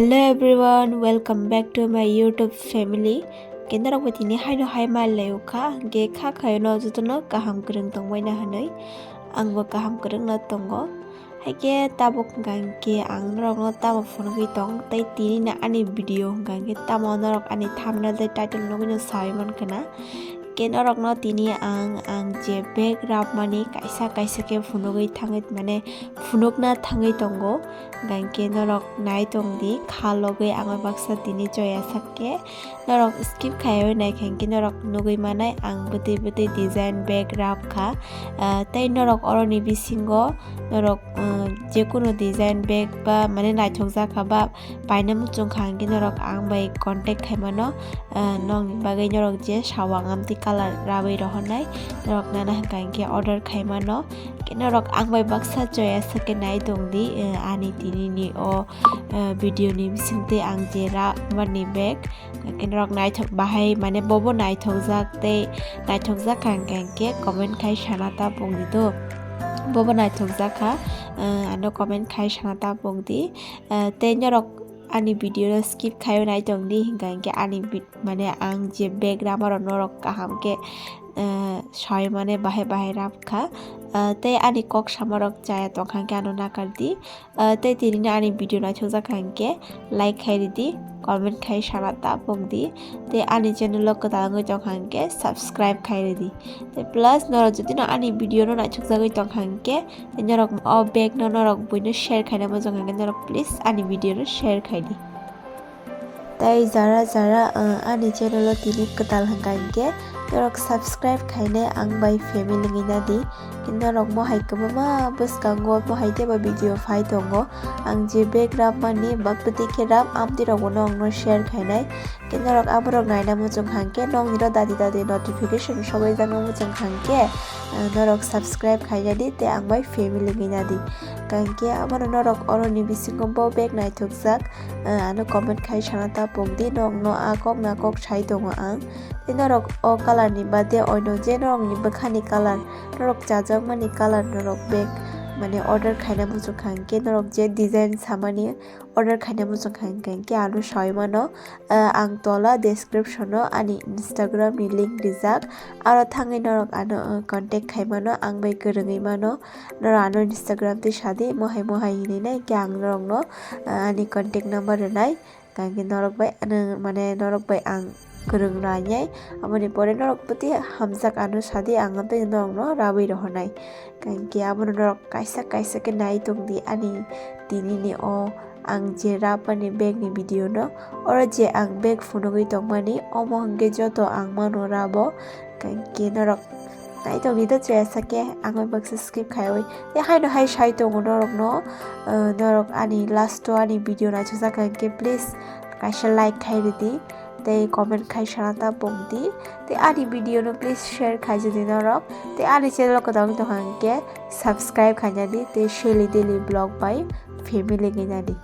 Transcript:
Hello everyone, welcome back to my YouTube family. Kendarok betini haino haima leuka ge kha khayono jutono kaham kereng tongbai na hanai. Angbo kaham kereng na tongo. Haike tabok gangke angrok no tamo phone gi tong tai tini na ani video gangke tamo norok ani thumbnail de title no gino Simon kana. Kendarok no tini ang je bag mani kaisa ke phunogoi thangit mane phunokna thangai tongo. Gangke norok nai tongdi khalogoi angoi baksa tini joya sakke norok skip khayo nai khangke norok nugoi manai ang bete design bag rap kha tai norok oroni bisingo norok jekono design bag ba mane naithokjak kha ba paina muchung khangke norok ang bai contact khaimano nong bagai norok je sawang amti color rabai rohonai norok nana hangke order khaimano norok ang bai baksa joya sakke nai tongdi ani tini ni o video ni bisingte ang je ra mani bag norok naithok Bahy mane bobo naithokjak tei naithokjak khangke comment khai sanata pongdi to bobo naithokjak kha ano comment khai sanata pongdi tei norok ani video skip khayo nai tongdi hingke ani mane ang je bag ramaro norok kahamke shay mane Bahy rap kha tei ani kok samarok jaya tongkhangke ano nakardi tei tini ani video naithokjak khangke like khairidi comment khai sanata pongdi tei ani channel o kwtalangoi tongkhangke subscribe khairidi tei plus norok jodi no ani video no naithokjagoi tongkhangke tei norok o bag no norok buino share khaina mojongkhangke norok please ani video no share khaidi tai jara ani channel o tini kwtal hangkangke norok subscribe khainai ang bai family nginadi norok mohai kwbangma bwskango mohai tebo video phai tongo ang je bag rap mani bakpati khe rap amti rok nong no share khainai norok aborok naina mojongkhangke nong niro dadi notification sobai jangma mojongkhangke norok subscribe khainadi tei ang bai family nginadi kangke amaro norok oroni bisingo bo bag naithokjak ano comment khai sanata pongdi nong no akok sai tongo ang tei norok o color ni bade oino je norok ni bwkhani color norok chajakmani color norok bag mane order khaina mojongkhangke norok je design samani order khaina mojongkhangke ano saimano ang tola description o ani Instagram ni link rijak aro thangai norok ano contact khaimano ang bai kwrwngui mano norok ano Instagram ti sadi mohai hinai ke ang norok no ani contact number rinai kangke norok bai mane norok bai ang kwrwng rainai amoni pore norok pati hamjak ano sadi ang amtai norok no rabai rohonai kangke amoni norok kaisa ke nai tongdi ani tini ni o ang je rapani bag ni video no oro je ang bag phunogoi tongmani omo hingke joto ang mano rabo kangke norok nai tongdi to joya sakke angoi baksa skip khaioi tei haino hai sai tongo norok no norok ani last to ani video naithokjak kangke please kaisa like khairidi tei comment khai sanata pongdi tei ani video no please share khaijadi norok tei ani channel ko dang tongkhangke subscribe khainadi tei Sheli daily vlog by family nginadi